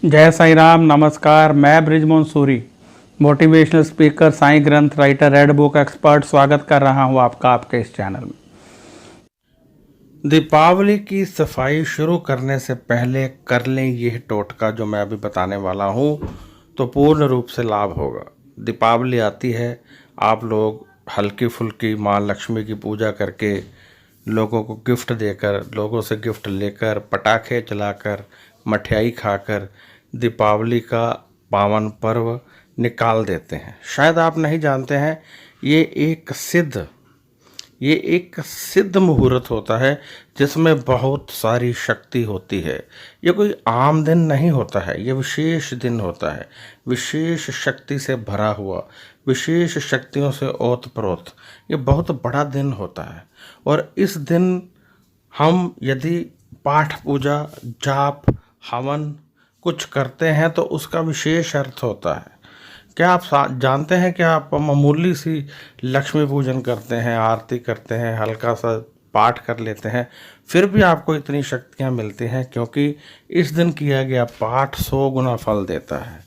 जय साईं राम। नमस्कार। मैं बृजमोहन सूरी, मोटिवेशनल स्पीकर, साईं ग्रंथ राइटर, रेड बुक एक्सपर्ट, स्वागत कर रहा हूं आपका आपके इस चैनल में। दीपावली की सफाई शुरू करने से पहले कर लें यह टोटका जो मैं अभी बताने वाला हूं, तो पूर्ण रूप से लाभ होगा। दीपावली आती है, आप लोग हल्की फुल्की माँ लक्ष्मी की पूजा करके, लोगों को गिफ्ट देकर, लोगों से गिफ्ट लेकर, पटाखे चलाकर, मठियाई खाकर दीपावली का पावन पर्व निकाल देते हैं। शायद आप नहीं जानते हैं, ये एक सिद्ध मुहूर्त होता है जिसमें बहुत सारी शक्ति होती है। ये कोई आम दिन नहीं होता है, ये विशेष दिन होता है, विशेष शक्ति से भरा हुआ, विशेष शक्तियों से ओतप्रोत। ये बहुत बड़ा दिन होता है और इस दिन हम यदि पाठ पूजा, जाप, हवन कुछ करते हैं तो उसका विशेष अर्थ होता है। क्या आप जानते हैं कि आप मामूली सी लक्ष्मी पूजन करते हैं, आरती करते हैं, हल्का सा पाठ कर लेते हैं, फिर भी आपको इतनी शक्तियाँ मिलती हैं, क्योंकि इस दिन किया गया पाठ 100 गुना फल देता है।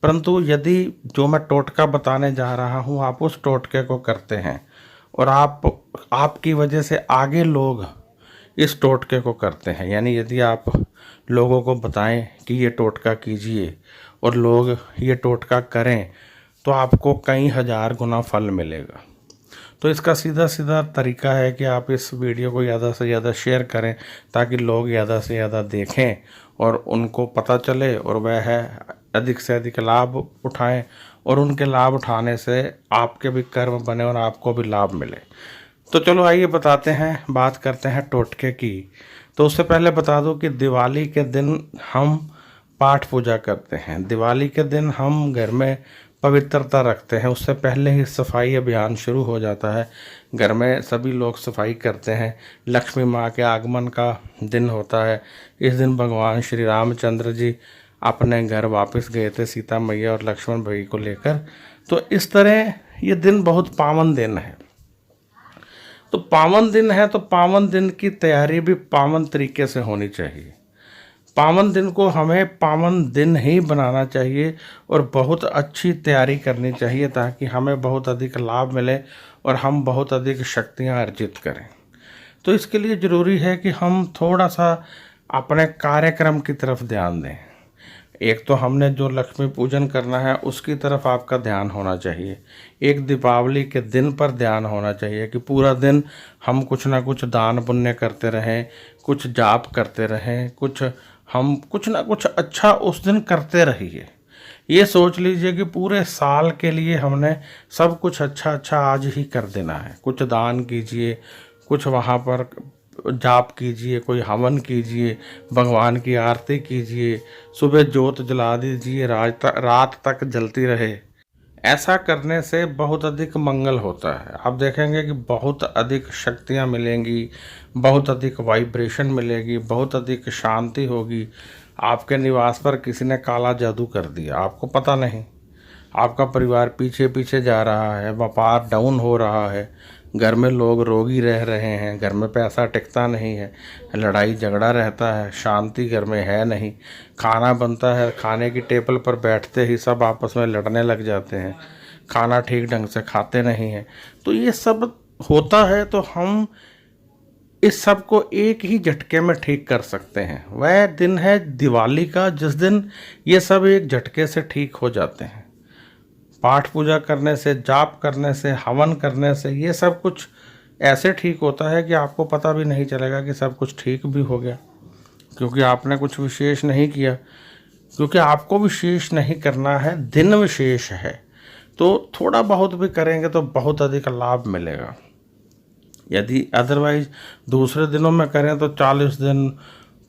परंतु यदि जो मैं टोटका बताने जा रहा हूँ आप उस टोटके को करते हैं और आपकी वजह से आगे लोग इस टोटके को करते हैं, यानी यदि आप लोगों को बताएं कि ये टोटका कीजिए और लोग ये टोटका करें, तो आपको कई हजार गुना फल मिलेगा। तो इसका सीधा सीधा तरीका है कि आप इस वीडियो को ज़्यादा से ज़्यादा शेयर करें, ताकि लोग ज़्यादा से ज़्यादा देखें और उनको पता चले और वह अधिक से अधिक लाभ उठाएं, और उनके लाभ उठाने से आपके भी कर्म बने और आपको भी लाभ मिले। तो चलो आइए बताते हैं, बात करते हैं टोटके की। तो उससे पहले बता दूं कि दिवाली के दिन हम पाठ पूजा करते हैं, दिवाली के दिन हम घर में पवित्रता रखते हैं, उससे पहले ही सफाई अभियान शुरू हो जाता है। घर में सभी लोग सफाई करते हैं। लक्ष्मी माँ के आगमन का दिन होता है। इस दिन भगवान श्री रामचंद्र जी अपने घर वापस गए थे, सीता मैया और लक्ष्मण भाई को लेकर। तो इस तरह ये दिन बहुत पावन दिन है। तो पावन दिन है तो पावन दिन की तैयारी भी पावन तरीके से होनी चाहिए। पावन दिन को हमें पावन दिन ही बनाना चाहिए और बहुत अच्छी तैयारी करनी चाहिए, ताकि हमें बहुत अधिक लाभ मिले और हम बहुत अधिक शक्तियाँ अर्जित करें। तो इसके लिए ज़रूरी है कि हम थोड़ा सा अपने कार्यक्रम की तरफ ध्यान दें। एक तो हमने जो लक्ष्मी पूजन करना है उसकी तरफ आपका ध्यान होना चाहिए। एक दीपावली के दिन पर ध्यान होना चाहिए कि पूरा दिन हम कुछ ना कुछ दान पुण्य करते रहें, कुछ जाप करते रहें, हम कुछ ना कुछ अच्छा उस दिन करते रहिए। ये सोच लीजिए कि पूरे साल के लिए हमने सब कुछ अच्छा अच्छा आज ही कर देना है। कुछ दान कीजिए, कुछ वहाँ पर जाप कीजिए, कोई हवन कीजिए, भगवान की आरती कीजिए, सुबह जोत जला दीजिए, रात तक जलती रहे। ऐसा करने से बहुत अधिक मंगल होता है। आप देखेंगे कि बहुत अधिक शक्तियाँ मिलेंगी, बहुत अधिक वाइब्रेशन मिलेगी, बहुत अधिक शांति होगी। आपके निवास पर किसी ने काला जादू कर दिया, आपको पता नहीं, आपका परिवार पीछे पीछे जा रहा है, व्यापार डाउन हो रहा है, घर में लोग रोगी रह रहे हैं, घर में पैसा टिकता नहीं है, लड़ाई झगड़ा रहता है, शांति घर में है नहीं, खाना बनता है, खाने की टेबल पर बैठते ही सब आपस में लड़ने लग जाते हैं, खाना ठीक ढंग से खाते नहीं हैं। तो ये सब होता है, तो हम इस सब को एक ही झटके में ठीक कर सकते हैं। वह दिन है दिवाली का, जिस दिन ये सब एक झटके से ठीक हो जाते हैं। पाठ पूजा करने से, जाप करने से, हवन करने से ये सब कुछ ऐसे ठीक होता है कि आपको पता भी नहीं चलेगा कि सब कुछ ठीक भी हो गया, क्योंकि आपने कुछ विशेष नहीं किया। क्योंकि आपको विशेष नहीं करना है, दिन विशेष है, तो थोड़ा बहुत भी करेंगे तो बहुत अधिक लाभ मिलेगा। यदि अदरवाइज दूसरे दिनों में करें तो 40 दिन,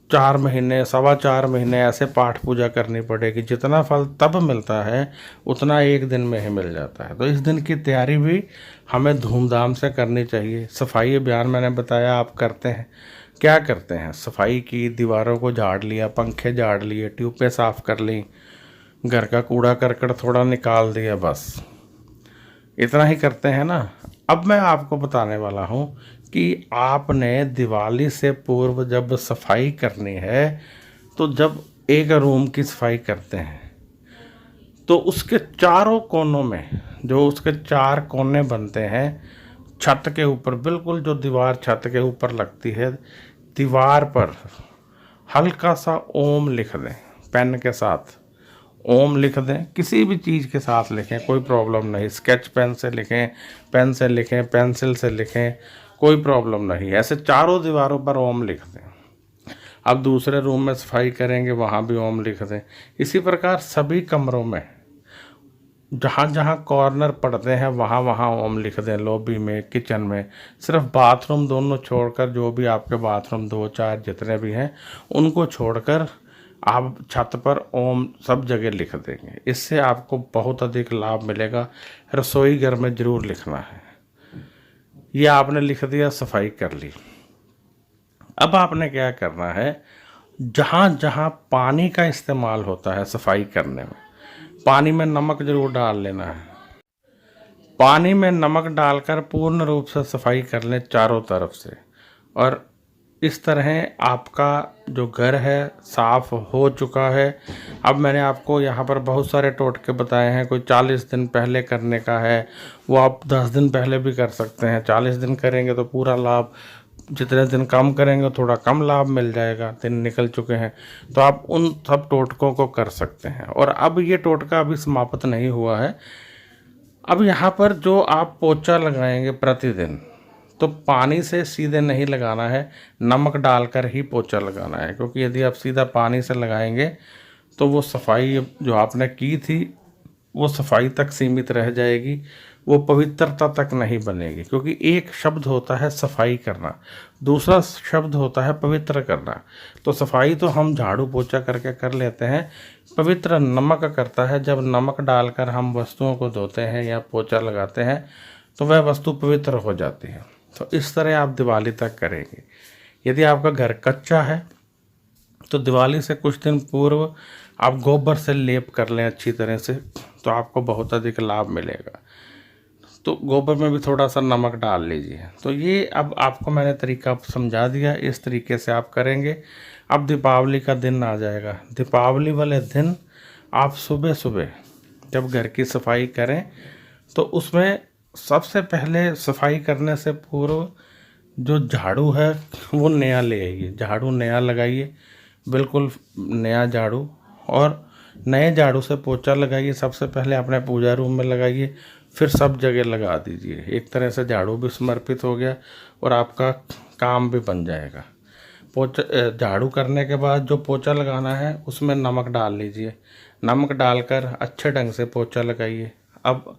4 महीने, 4.25 महीने ऐसे पाठ पूजा करनी पड़ेगी। जितना फल तब मिलता है उतना एक दिन में ही मिल जाता है। तो इस दिन की तैयारी भी हमें धूमधाम से करनी चाहिए। सफाई अभियान मैंने बताया आप करते हैं, क्या करते हैं? सफाई की, दीवारों को झाड़ लिया, पंखे झाड़ लिए, ट्यूबें साफ़ कर ली, घर का कूड़ा करकट थोड़ा निकाल दिया, बस इतना ही करते हैं ना। अब मैं आपको बताने वाला हूँ कि आपने दिवाली से पूर्व जब सफाई करनी है, तो जब एक रूम की सफाई करते हैं तो उसके चारों कोनों में, जो उसके 4 कोने बनते हैं छत के ऊपर, बिल्कुल जो दीवार छत के ऊपर लगती है, दीवार पर हल्का सा ओम लिख दें। पेन के साथ ओम लिख दें, किसी भी चीज़ के साथ लिखें, कोई प्रॉब्लम नहीं। स्केच पेन से लिखें, पेन से लिखें, पेंसिल से लिखें, कोई प्रॉब्लम नहीं। ऐसे चारों दीवारों पर ओम लिख दें। अब दूसरे रूम में सफाई करेंगे, वहाँ भी ओम लिख दें। इसी प्रकार सभी कमरों में जहाँ जहाँ कॉर्नर पड़ते हैं वहाँ वहाँ ओम लिख दें। लॉबी में, किचन में, सिर्फ बाथरूम दोनों छोड़कर, जो भी आपके बाथरूम 2-4 जितने भी हैं उनको छोड़कर आप छत पर ओम सब जगह लिख देंगे। इससे आपको बहुत अधिक लाभ मिलेगा। रसोई घर में ज़रूर लिखना है। ये आपने लिख दिया, सफाई कर ली। अब आपने क्या करना है, जहाँ जहाँ पानी का इस्तेमाल होता है सफाई करने में, पानी में नमक ज़रूर डाल लेना है। पानी में नमक डालकर पूर्ण रूप से सफाई कर लें चारों तरफ से, और इस तरह आपका जो घर है साफ़ हो चुका है। अब मैंने आपको यहाँ पर बहुत सारे टोटके बताए हैं। कोई 40 दिन पहले करने का है, वो आप 10 दिन पहले भी कर सकते हैं। 40 दिन करेंगे तो पूरा लाभ, जितने दिन कम करेंगे थोड़ा कम लाभ मिल जाएगा। दिन निकल चुके हैं तो आप उन सब टोटकों को कर सकते हैं। और अब ये टोटका अभी समाप्त नहीं हुआ है। अब यहाँ पर जो आप पोछा लगाएंगे प्रतिदिन, तो पानी से सीधे नहीं लगाना है, नमक डालकर ही पोछा लगाना है। क्योंकि यदि आप सीधा पानी से लगाएंगे तो वो सफाई जो आपने की थी वो सफाई तक सीमित रह जाएगी, वो पवित्रता तक नहीं बनेगी। क्योंकि एक शब्द होता है सफाई करना, दूसरा शब्द होता है पवित्र करना। तो सफाई तो हम झाड़ू पोछा करके कर लेते हैं, पवित्र नमक करता है। जब नमक डालकर हम वस्तुओं को धोते हैं या पोछा लगाते हैं तो वह वस्तु पवित्र हो जाती है। तो इस तरह आप दिवाली तक करेंगे। यदि आपका घर कच्चा है तो दिवाली से कुछ दिन पूर्व आप गोबर से लेप कर लें अच्छी तरह से, तो आपको बहुत अधिक लाभ मिलेगा। तो गोबर में भी थोड़ा सा नमक डाल लीजिए। तो ये अब आपको मैंने तरीका समझा दिया, इस तरीके से आप करेंगे। अब दीपावली का दिन आ जाएगा। दीपावली वाले दिन आप सुबह सुबह जब घर की सफाई करें तो उसमें सबसे पहले सफाई करने से पूर्व जो झाड़ू है वो नया ले आइए। झाड़ू नया लगाइए, बिल्कुल नया झाड़ू, और नए झाड़ू से पोछा लगाइए। सबसे पहले अपने पूजा रूम में लगाइए, फिर सब जगह लगा दीजिए। एक तरह से झाड़ू भी समर्पित हो गया और आपका काम भी बन जाएगा। पोछा झाड़ू करने के बाद जो पोछा लगाना है उसमें नमक डाल लीजिए। नमक डालकर अच्छे ढंग से पोछा लगाइए। अब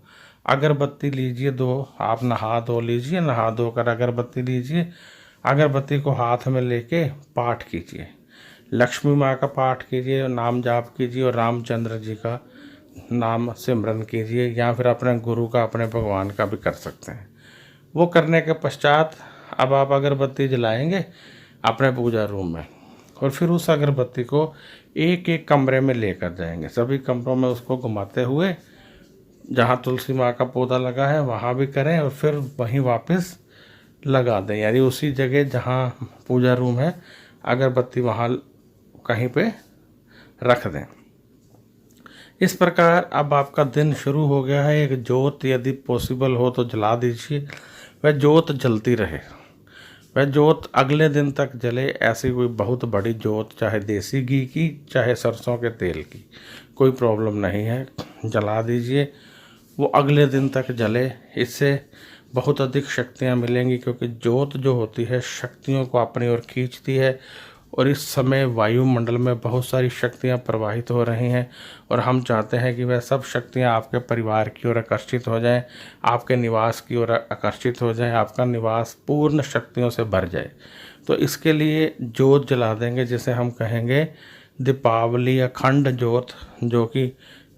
अगरबत्ती लीजिए 2, आप नहा धो लीजिए, नहा धोकर अगरबत्ती लीजिए। अगरबत्ती को हाथ में लेके पाठ कीजिए, लक्ष्मी माँ का पाठ कीजिए, नाम जाप कीजिए, और रामचंद्र जी का नाम सिमरन कीजिए, या फिर अपने गुरु का, अपने भगवान का भी कर सकते हैं। वो करने के पश्चात अब आप अगरबत्ती जलाएंगे अपने पूजा रूम में, और फिर उस अगरबत्ती को एक एक कमरे में लेकर जाएंगे। सभी कमरों में उसको घुमाते हुए, जहाँ तुलसी माँ का पौधा लगा है वहाँ भी करें, और फिर वहीं वापस लगा दें, यानी उसी जगह जहाँ पूजा रूम है अगरबत्ती वहाँ कहीं पे रख दें। इस प्रकार अब आपका दिन शुरू हो गया है। एक जोत यदि पॉसिबल हो तो जला दीजिए, वह जोत जलती रहे, वह जोत अगले दिन तक जले। ऐसी कोई बहुत बड़ी जोत, चाहे देसी घी की चाहे सरसों के तेल की, कोई प्रॉब्लम नहीं है, जला दीजिए, वो अगले दिन तक जले। इससे बहुत अधिक शक्तियाँ मिलेंगी, क्योंकि जोत जो होती है शक्तियों को अपनी ओर खींचती है, और इस समय वायुमंडल में बहुत सारी शक्तियाँ प्रवाहित हो रही हैं और हम चाहते हैं कि वह सब शक्तियाँ आपके परिवार की ओर आकर्षित हो जाएं, आपके निवास की ओर आकर्षित हो जाएं, आपका निवास पूर्ण शक्तियों से भर जाए। तो इसके लिए जोत जला देंगे, जिसे हम कहेंगे दीपावली अखंड जोत, जो कि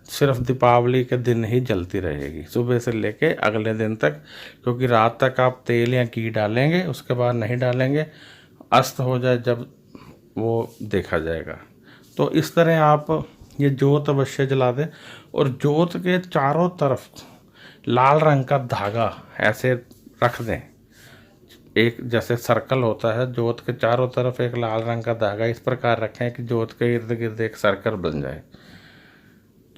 सिर्फ दीपावली के दिन ही जलती रहेगी, सुबह से लेके अगले दिन तक, क्योंकि रात तक आप तेल या घी डालेंगे, उसके बाद नहीं डालेंगे, अस्त हो जाए जब वो देखा जाएगा। तो इस तरह आप ये जोत अवश्य जला दें और जोत के चारों तरफ लाल रंग का धागा ऐसे रख दें, एक जैसे सर्कल होता है, जोत के चारों तरफ एक लाल रंग का धागा इस प्रकार रखें कि जोत के इर्द गिर्द एक सर्कल बन जाए।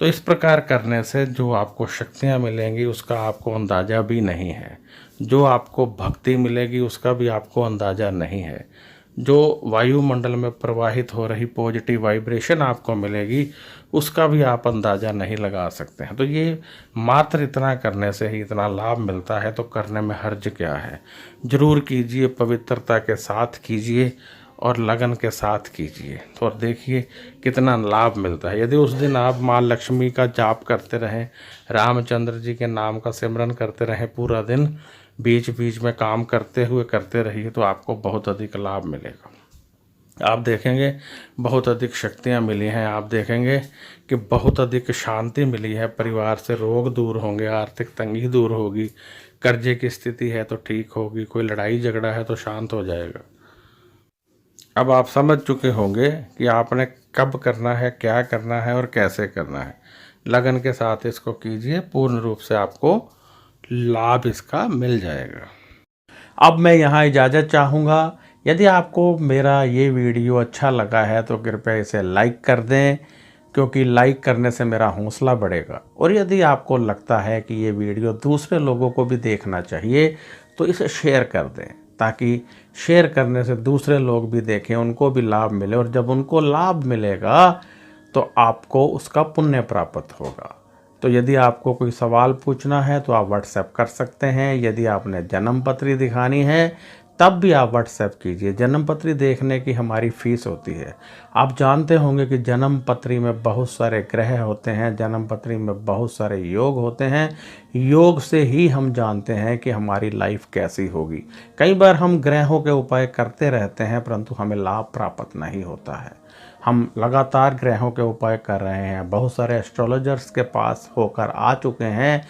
तो इस प्रकार करने से जो आपको शक्तियाँ मिलेंगी उसका आपको अंदाज़ा भी नहीं है, जो आपको भक्ति मिलेगी उसका भी आपको अंदाज़ा नहीं है, जो वायुमंडल में प्रवाहित हो रही पॉजिटिव वाइब्रेशन आपको मिलेगी उसका भी आप अंदाज़ा नहीं लगा सकते हैं। तो ये मात्र इतना करने से ही इतना लाभ मिलता है, तो करने में हर्ज क्या है। ज़रूर कीजिए, पवित्रता के साथ कीजिए और लगन के साथ कीजिए, तो और देखिए कितना लाभ मिलता है। यदि उस दिन आप माँ लक्ष्मी का जाप करते रहें, रामचंद्र जी के नाम का सिमरन करते रहें पूरा दिन, बीच बीच में काम करते रहिए, तो आपको बहुत अधिक लाभ मिलेगा। आप देखेंगे बहुत अधिक शक्तियाँ मिली हैं, आप देखेंगे कि बहुत अधिक शांति मिली है, परिवार से रोग दूर होंगे, आर्थिक तंगी दूर होगी, कर्जे की स्थिति है तो ठीक होगी, कोई लड़ाई झगड़ा है तो शांत हो जाएगा। अब आप समझ चुके होंगे कि आपने कब करना है, क्या करना है और कैसे करना है। लगन के साथ इसको कीजिए, पूर्ण रूप से आपको लाभ इसका मिल जाएगा। अब मैं यहाँ इजाज़त चाहूँगा। यदि आपको मेरा ये वीडियो अच्छा लगा है तो कृपया इसे लाइक कर दें, क्योंकि लाइक करने से मेरा हौसला बढ़ेगा। और यदि आपको लगता है कि ये वीडियो दूसरे लोगों को भी देखना चाहिए तो इसे शेयर कर दें, ताकि शेयर करने से दूसरे लोग भी देखें, उनको भी लाभ मिले, और जब उनको लाभ मिलेगा तो आपको उसका पुण्य प्राप्त होगा। तो यदि आपको कोई सवाल पूछना है तो आप व्हाट्सएप कर सकते हैं। यदि आपने जन्म पत्री दिखानी है तब भी आप व्हाट्सएप कीजिए। जन्म पत्री देखने की हमारी फ़ीस होती है। आप जानते होंगे कि जन्म पत्री में बहुत सारे ग्रह होते हैं, जन्म पत्री में बहुत सारे योग होते हैं। योग से ही हम जानते हैं कि हमारी लाइफ कैसी होगी। कई बार हम ग्रहों के उपाय करते रहते हैं परंतु हमें लाभ प्राप्त नहीं होता है। हम लगातार ग्रहों के उपाय कर रहे हैं, बहुत सारे एस्ट्रोलॉजर्स के पास होकर आ चुके हैं,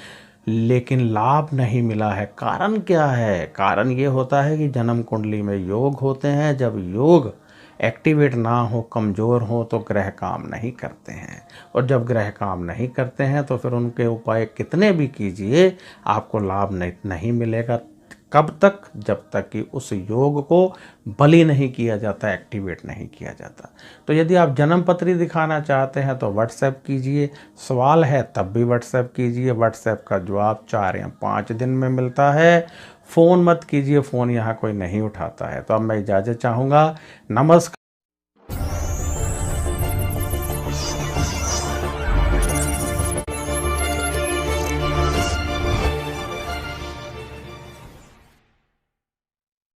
लेकिन लाभ नहीं मिला है। कारण क्या है? कारण ये होता है कि जन्म कुंडली में योग होते हैं, जब योग एक्टिवेट ना हो, कमज़ोर हो, तो ग्रह काम नहीं करते हैं, और जब ग्रह काम नहीं करते हैं तो फिर उनके उपाय कितने भी कीजिए आपको लाभ नहीं मिलेगा। कब तक? जब तक कि उस योग को बलि नहीं किया जाता, एक्टिवेट नहीं किया जाता। तो यदि आप जन्म पत्री दिखाना चाहते हैं तो व्हाट्सएप कीजिए, सवाल है तब भी व्हाट्सएप कीजिए। व्हाट्सएप का जवाब 4 या 5 दिन में मिलता है। फ़ोन मत कीजिए, फ़ोन यहाँ कोई नहीं उठाता है। तो अब मैं इजाज़त चाहूँगा। नमस्कार।